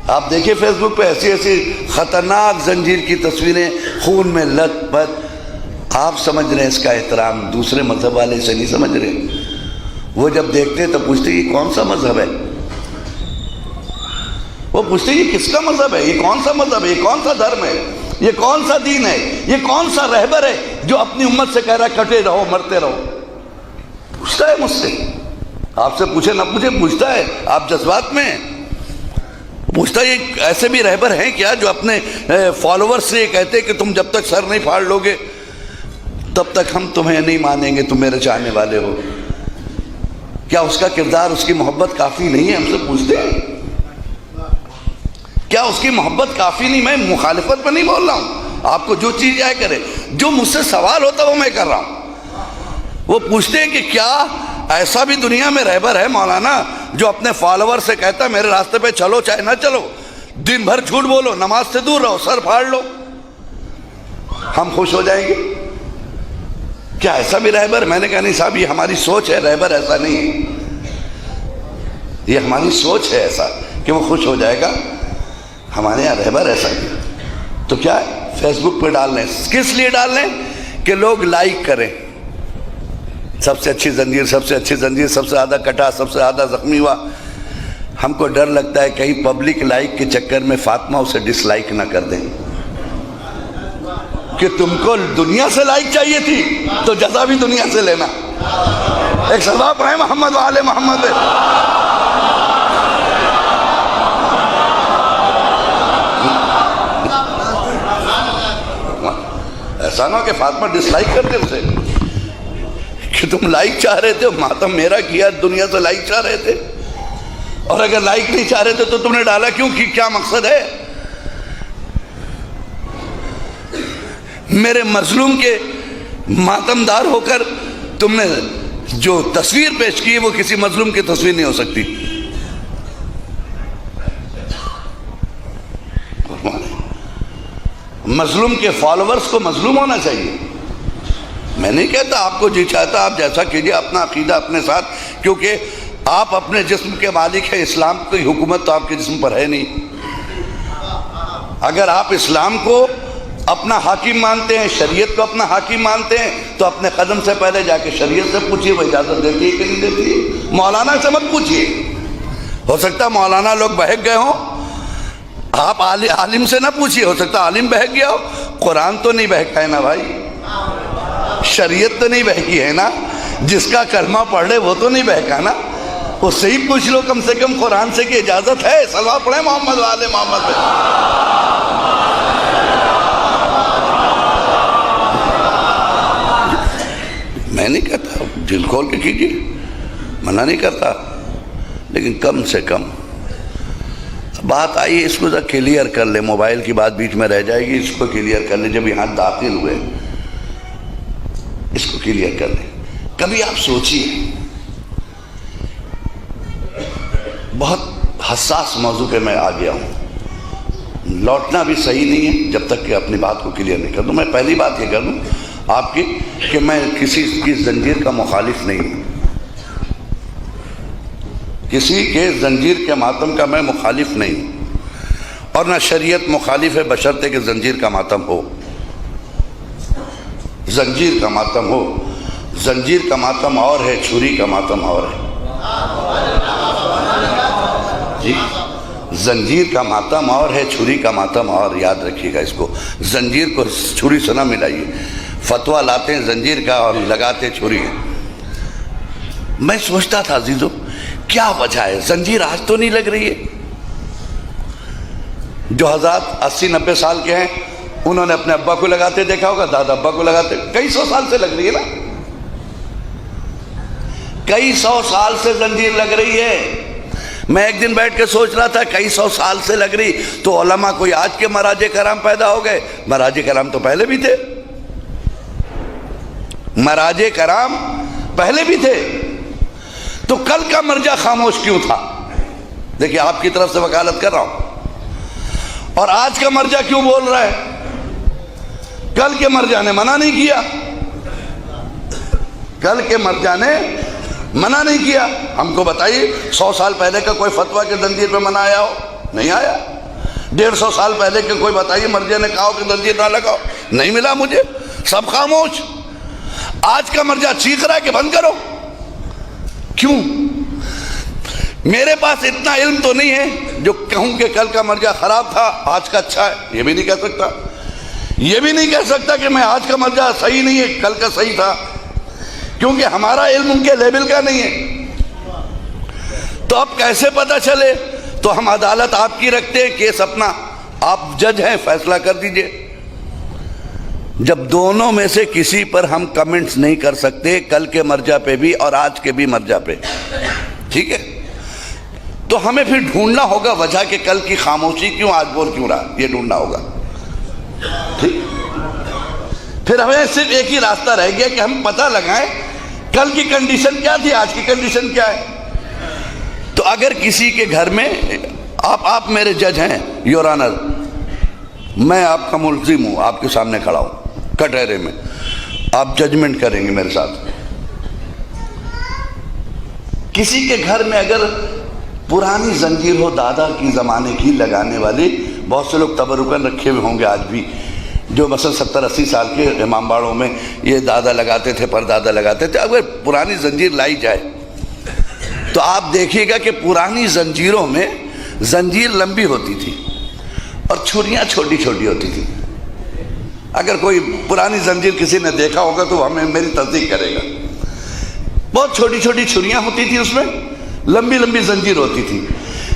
آپ دیکھیں فیس بک پہ ایسی ایسی خطرناک زنجیر کی تصویریں، خون میں لت پت. آپ سمجھ رہے ہیں اس کا احترام، دوسرے مذہب والے اسے نہیں سمجھ رہے. وہ جب دیکھتے تو پوچھتے یہ کون سا مذہب ہے، وہ پوچھتے یہ کس کا مذہب ہے، یہ کون سا مذہب ہے، یہ کون سا دھرم ہے، یہ کون سا دین ہے، یہ کون سا رہبر ہے جو اپنی امت سے کہہ رہا ہے کٹے رہو مرتے رہو. پوچھتا ہے مجھ سے، آپ سے پوچھے نہ پوچھے پوچھتا ہے. آپ جذبات میں ہیں. پوچھتا ہے یہ ایسے بھی رہبر ہیں کیا جو اپنے فالوور سے یہ کہتے کہ تم جب تک سر نہیں پھاڑ لو گے تب تک ہم تمہیں نہیں مانیں گے، تم میرے چاہنے والے ہو. کیا اس کا کردار، اس کی محبت کافی نہیں ہے؟ ہم سے پوچھتے ہیں کیا اس کی محبت کافی نہیں؟ میں مخالفت پہ نہیں بول رہا ہوں، آپ کو جو چیز آئے کرے، جو مجھ سے سوال ہوتا وہ میں کر رہا ہوں. وہ پوچھتے ہیں کہ کیا ایسا بھی دنیا میں رہبر ہے مولانا جو اپنے فالوور سے کہتا ہے میرے راستے پہ چلو چاہے نہ چلو، دن بھر جھوٹ بولو، نماز سے دور رہو، سر پھاڑ لو، ہم خوش ہو جائیں گے؟ کیا ایسا بھی رہبر؟ میں نے کہا نہیں صاحب، یہ ہماری سوچ ہے، رہبر ایسا نہیں ہے. یہ ہماری سوچ ہے ایسا کہ وہ خوش ہو جائے گا. ہمارے یہاں رہبر ایسا نہیں. تو کیا ہے، فیس بک پہ ڈال لیں. کس لیے ڈال لیں؟ کہ لوگ لائک کریں. سب سے اچھی زنجیر، سب سے اچھی زنجیر، سب سے زیادہ کٹا، سب سے زیادہ زخمی ہوا. ہم کو ڈر لگتا ہے کہیں پبلک لائک کے چکر میں فاطمہ اسے ڈس لائک نہ کر دیں کہ تم کو دنیا سے لائک چاہیے تھی تو جزا بھی دنیا سے لینا. ایک صلوات پڑھیں محمد وآل محمد. ایسا نہ ہو کہ فاطمہ ڈس لائک کر دے اسے کہ تم لائک چاہ رہے تھے، ماتم میرا کیا، دنیا سے لائک چاہ رہے تھے، اور اگر لائک نہیں چاہ رہے تھے تو تم نے ڈالا کیوں؟ کیا مقصد ہے؟ میرے مظلوم کے ماتم دار ہو کر تم نے جو تصویر پیش کی وہ کسی مظلوم کی تصویر نہیں ہو سکتی. مظلوم کے فالوورز کو مظلوم ہونا چاہیے. میں نہیں کہتا آپ کو جی چاہتا آپ جیسا کیجئے، اپنا عقیدہ اپنے ساتھ، کیونکہ آپ اپنے جسم کے مالک ہیں. اسلام کی حکومت تو آپ کے جسم پر ہے نہیں. اگر آپ اسلام کو اپنا حاکم مانتے ہیں، شریعت کو اپنا حاکم مانتے ہیں، تو اپنے قدم سے پہلے جا کے شریعت سے پوچھئے وہ اجازت دیتی ہے کہ نہیں دیتی ہے. مولانا سے مت پوچھئے، ہو سکتا ہے مولانا لوگ بہک گئے ہوں. آپ عالم سے نہ پوچھئے، ہو سکتا ہے عالم بہک گیا ہو. قرآن تو نہیں بہکا ہے نا بھائی، شریعت تو نہیں بہکی ہے نا، جس کا کلمہ پڑھ لے وہ تو نہیں بہکا نا. وہ صحیح پوچھ لو کم سے کم قرآن سے کہ اجازت ہے. صلوات پڑھیں محمد وآل محمد پہ. میں نہیں کہتا دل کھول کے کیجئے، منع نہیں کرتا، لیکن کم سے کم بات آئی اس کو ذرا کلیئر کر لیں. موبائل کی بات بیچ میں رہ جائے گی، اس کو کلیئر کر لیں. جب یہاں داخل ہوئے اس کو کلیئر کر لیں. کبھی آپ سوچئے، بہت حساس موضوع پہ میں آ گیا ہوں، لوٹنا بھی صحیح نہیں ہے جب تک کہ اپنی بات کو کلیئر نہیں کر دوں. میں پہلی بات یہ کر دوں آپ کی کہ میں کسی کی زنجیر کا مخالف نہیں ہوں، کسی کے زنجیر کے ماتم کا میں مخالف نہیں ہوں، اور نہ شریعت مخالف ہے بشرطے کہ زنجیر کا ماتم ہو. زنجیر کا ماتم ہو. زنجیر کا ماتم اور ہے، چھری کا ماتم اور ہے. جی، زنجیر کا ماتم اور ہے، چھری کا ماتم اور. یاد رکھیے گا اس کو. زنجیر کو چھری سے نہ ملائیے. فتویٰ لاتے ہیں زنجیر کا اور لگاتے چھری. میں سوچتا تھا عزیزو کیا وجہ ہے؟ زنجیر آج تو نہیں لگ رہی ہے. جو حضرات 80-90 سال کے ہیں انہوں نے اپنے ابا کو لگاتے دیکھا ہوگا، دادا ابا کو لگاتے. کئی سو سال سے لگ رہی ہے نا، کئی سو سال سے زنجیر لگ رہی ہے. میں ایک دن بیٹھ کے سوچ رہا تھا کئی سو سال سے لگ رہی تو علماء کوئی آج کے مراجع کرام پیدا ہو گئے؟ مراجع کرام تو پہلے بھی تھے، مراجع کرام پہلے بھی تھے. تو کل کا مرجع خاموش کیوں تھا؟ دیکھیں آپ کی طرف سے وکالت کر رہا ہوں. اور آج کا مرجع کیوں بول رہا ہے؟ کل کے مرجع نے منع نہیں کیا، کل کے مرجع نے منع نہیں کیا. ہم کو بتائیے 100 سال پہلے کا کوئی فتویٰ کہ زنجیر پہ منع آیا ہو؟ نہیں آیا. 150 سال پہلے کہ کوئی بتائیے مرجع نے کہا کہ زنجیر نہ لگاؤ، نہیں ملا مجھے، سب خاموش۔ آج کا مرجع چیخ رہا ہے کہ بند کرو، کیوں؟ میرے پاس اتنا علم تو نہیں ہے جو کہوں کہ کل کا مرجع خراب تھا آج کا اچھا ہے، یہ بھی نہیں کہہ سکتا، یہ بھی نہیں کہہ سکتا کہ میں آج کا مرجع صحیح نہیں ہے کل کا صحیح تھا، کیونکہ ہمارا علم ان کے لیول کا نہیں ہے۔ تو اب کیسے پتہ چلے؟ تو ہم عدالت آپ کی رکھتے ہیں، کیس اپنا، آپ جج ہیں، فیصلہ کر دیجئے۔ جب دونوں میں سے کسی پر ہم کمنٹس نہیں کر سکتے، کل کے مرجع پہ بھی اور آج کے بھی مرجع پہ، ٹھیک ہے، تو ہمیں پھر ڈھونڈنا ہوگا وجہ کہ کل کی خاموشی کیوں، آج بول کیوں رہا، یہ ڈھونڈنا ہوگا، ٹھیک۔ پھر ہمیں صرف ایک ہی راستہ رہ گیا کہ ہم پتہ لگائیں کل کی کنڈیشن کیا تھی، آج کی کنڈیشن کیا ہے۔ تو اگر کسی کے گھر میں آپ میرے جج ہیں یور آنر، میں آپ کا ملزم ہوں، آپ کے سامنے کھڑا ہوں کٹہرے میں، آپ ججمنٹ کریں گے میرے ساتھ۔ کسی کے گھر میں اگر پرانی زنجیر ہو، دادا کی زمانے کی لگانے والی، بہت سے لوگ تبرکن رکھے ہوئے ہوں گے آج بھی، جو مثلا 70-80 سال کے امام باڑوں میں یہ دادا لگاتے تھے، پردادا لگاتے تھے، اگر پرانی زنجیر لائی جائے تو آپ دیکھیے گا کہ پرانی زنجیروں میں زنجیر لمبی ہوتی تھی اور چھریاں چھوٹی چھوٹی ہوتی تھی۔ اگر کوئی پرانی زنجیر کسی نے دیکھا ہوگا تو ہمیں میری تصدیق کرے گا، بہت چھوٹی چھوٹی چھریاں ہوتی تھی، اس میں لمبی لمبی زنجیر ہوتی تھی۔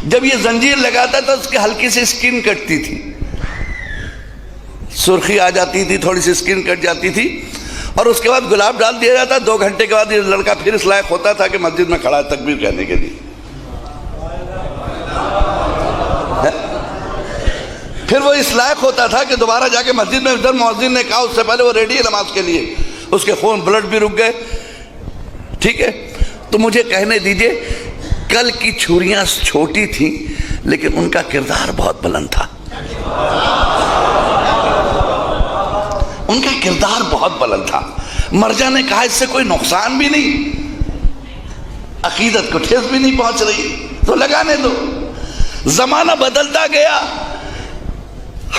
جب یہ زنجیر لگاتا تھا اس کی ہلکی سی سکن کٹتی تھی، سرخی آ جاتی تھی، تھوڑی سی سکن کٹ جاتی تھی، اور اس کے بعد گلاب ڈال دیا جاتا۔ 2 گھنٹے کے بعد یہ لڑکا پھر اس لائق ہوتا تھا کہ مسجد میں کھڑا ہے تکبیر کہنے کے لیے۔ پھر وہ اس لائق ہوتا تھا کہ دوبارہ جا کے مسجد میں ادھر مؤذن نے کہا اس سے پہلے وہ ریڈی ہے نماز کے لیے، اس کے خون بلڈ بھی رک گئے، ٹھیک ہے۔ تو مجھے کہنے دیجئے، کل کی چھریاں چھوٹی تھیں لیکن ان کا کردار بہت بلند تھا، ان کا کردار بہت بلند تھا۔ مرجع نے کہا اس سے کوئی نقصان بھی نہیں، عقیدت کو ٹھیس بھی نہیں پہنچ رہی، تو لگانے دو۔ زمانہ بدلتا گیا،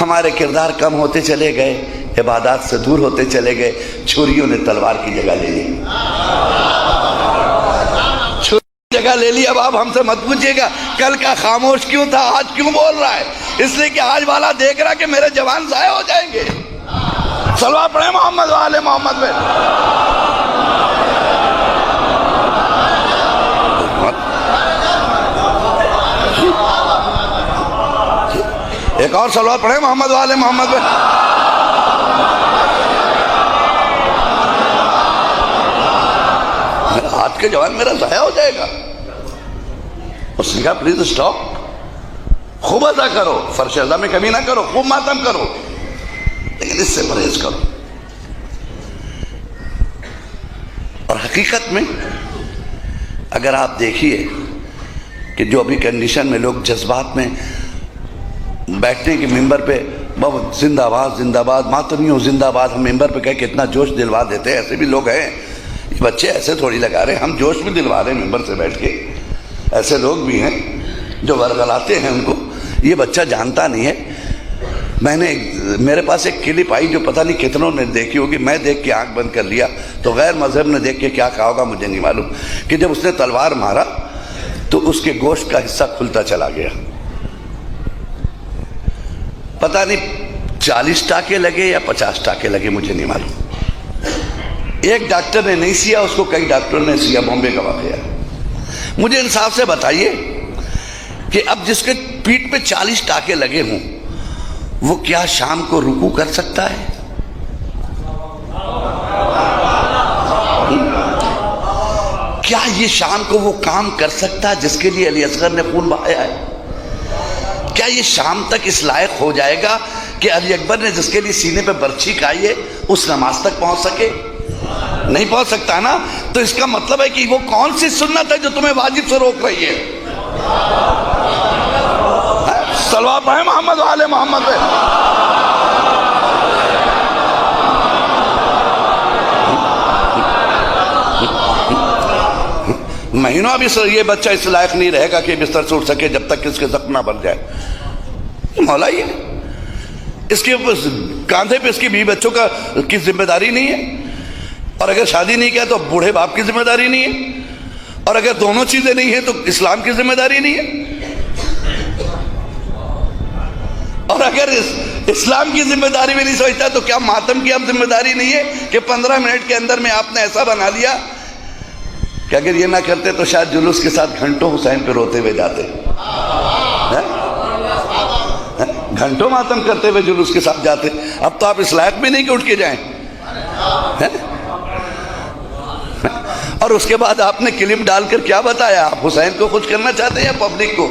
ہمارے کردار کم ہوتے چلے گئے، عبادات سے دور ہوتے چلے گئے، چھریوں نے تلوار کی جگہ لے لی، چھری کی جگہ لے لی۔ اب آپ ہم سے مت پوچھئے گا کل کا خاموش کیوں تھا، آج کیوں بول رہا ہے، اس لیے کہ آج والا دیکھ رہا کہ میرے جوان ضائع ہو جائیں گے۔ صلوات پڑھیں محمد والے محمد پہ۔ ایک اور صلوات پڑھیں محمد والے محمد پہ۔ آج کے جوان میرا ضائع ہو جائے گا۔ اس نے کہا پلیز اسٹاپ، خوب ادا کرو، فرش ادا میں کمی نہ کرو، خوب ماتم کرو، لیکن اس سے پرہیز کرو۔ اور حقیقت میں اگر آپ دیکھیے کہ جو ابھی کنڈیشن میں لوگ جذبات میں بیٹھنے کے ممبر پہ بہت زندہ آباد زندہ آباد، ماتمیوں زندہ آباد، ہم ممبر پہ کہہ کے اتنا جوش دلوا دیتے ہیں، ایسے بھی لوگ ہیں، یہ بچے ایسے تھوڑی لگا رہے ہیں، ہم جوش بھی دلوا رہے ہیں ممبر سے بیٹھ کے۔ ایسے لوگ بھی ہیں جو ورغلاتے ہیں ان کو، یہ بچہ جانتا نہیں ہے۔ میں نے میرے پاس ایک کلپ آئی جو پتہ نہیں کتنوں نے دیکھی ہوگی، میں دیکھ کے آنکھ بند کر لیا، تو غیر مذہب نے دیکھ کے کیا کہا ہوگا مجھے نہیں معلوم، کہ جب اس نے تلوار مارا تو اس کے گوشت کا حصہ کھلتا چلا گیا۔ پتہ نہیں 40 ٹانکے لگے یا 50 ٹانکے لگے، مجھے نہیں معلوم۔ ایک ڈاکٹر نے نہیں سیا، اس کو کئی ڈاکٹروں نے سیا، بامبے کا واقعہ۔ مجھے انصاف سے بتائیے کہ اب جس کے پیٹھ پہ 40 ٹانکے لگے ہوں وہ کیا شام کو رکوع کر سکتا ہے؟ کیا یہ شام کو وہ کام کر سکتا ہے جس کے لیے علی اصغر نے خون بہایا ہے؟ کیا یہ شام تک اس لائق ہو جائے گا کہ علی اکبر نے جس کے لیے سینے پہ برچھی کھائی ہے اس نماز تک پہنچ سکے؟ نہیں پہنچ سکتا نا۔ تو اس کا مطلب ہے کہ وہ کون سی سنت ہے جو تمہیں واجب سے روک رہی ہے؟ صلوات پڑھیں محمد والے محمد پہ۔ مہینوں اب یہ بچہ اس لائق نہیں رہے گا کہ بستر سے اٹھ سکے جب تک کہ اس کے زخم نہ بن جائے۔ مولا ہی ہے، اس کے کاندھے پہ اس کی بیوی بچوں کی ذمہ داری نہیں ہے، اور اگر شادی نہیں کیا تو بوڑھے باپ کی ذمہ داری نہیں ہے، اور اگر دونوں چیزیں نہیں ہیں تو اسلام کی ذمہ داری نہیں ہے، اور اگر اسلام کی ذمہ داری بھی نہیں سمجھتا تو کیا ماتم کی اب ذمہ داری نہیں ہے کہ 15 منٹ کے اندر میں آپ نے ایسا بنا لیا کہ اگر یہ نہ کرتے تو شاید جلوس کے ساتھ گھنٹوں حسین پہ روتے ہوئے جاتے، گھنٹوں ماتم کرتے ہوئے جلوس کے ساتھ جاتے. اب تو آپ اس لائق بھی نہیں کہ اٹھ کے جائیں. اور اس کے بعد آپ نے کلپ ڈال کر کیا بتایا؟ آپ حسین کو خوش کرنا چاہتے ہیں یا پبلک کو؟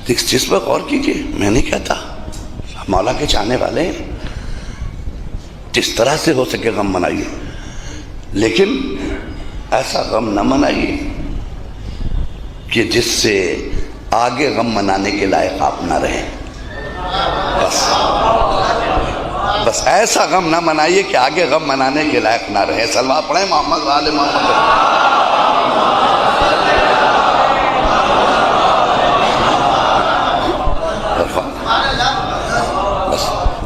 اس چیز پر غور کیجئے. میں نہیں کہتا، مولا کے چاہنے والے ہیں، جس طرح سے ہو سکے غم منائیے، لیکن ایسا غم نہ منائیے کہ جس سے آگے غم منانے کے لائق آپ نہ رہیں. بس ایسا غم نہ منائیے کہ آگے غم منانے کے لائق نہ رہیں. صلوات پڑھیں محمد آل محمد.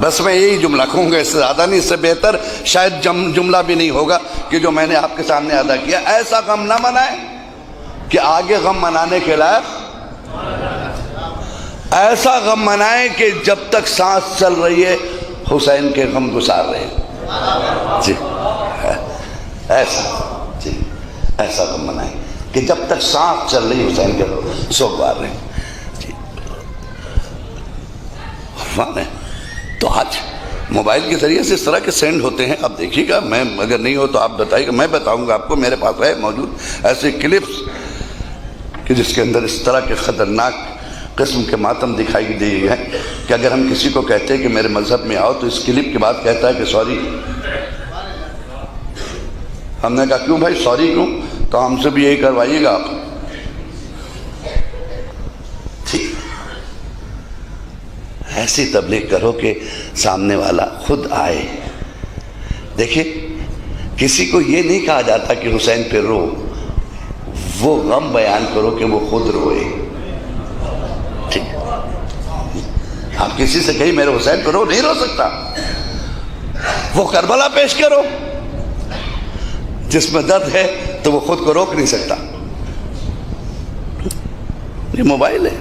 بس میں یہی جملہ کہوں گا، اس سے زیادہ نہیں، اس سے بہتر شاید جملہ بھی نہیں ہوگا کہ جو میں نے آپ کے سامنے ادا کیا. ایسا غم نہ منائیں کہ آگے غم منانے کے لائق، ایسا غم منائیں کہ جب تک سانس چل رہی ہے حسین کے غم گسار رہے. جی ایسا غم منائیں کہ جب تک سانس چل رہی حسین کے سوگوار رہے. جی تو آج موبائل کے ذریعے سے اس طرح کے سینڈ ہوتے ہیں. اب دیکھیے گا، میں اگر نہیں ہو تو آپ بتائیے گا، میں بتاؤں گا آپ کو. میرے پاس ہے موجود ایسے کلپس کہ جس کے اندر اس طرح کے خطرناک قسم کے ماتم دکھائی دیے ہیں کہ اگر ہم کسی کو کہتے ہیں کہ میرے مذہب میں آؤ تو اس کلپ کے بعد کہتا ہے کہ سوری. ہم نے کہا کیوں بھائی سوری کیوں؟ تو ہم سے بھی یہی کروائیے گا آپ. ایسی تبلیغ کرو کہ سامنے والا خود آئے. دیکھیں کسی کو یہ نہیں کہا جاتا کہ حسین پہ رو، وہ غم بیان کرو کہ وہ خود روئے. ٹھیک، آپ کسی سے کہیں میرے حسین پہ رو، نہیں رو سکتا. وہ کربلا پیش کرو، جس میں درد ہے تو وہ خود کو روک نہیں سکتا. یہ موبائل ہے.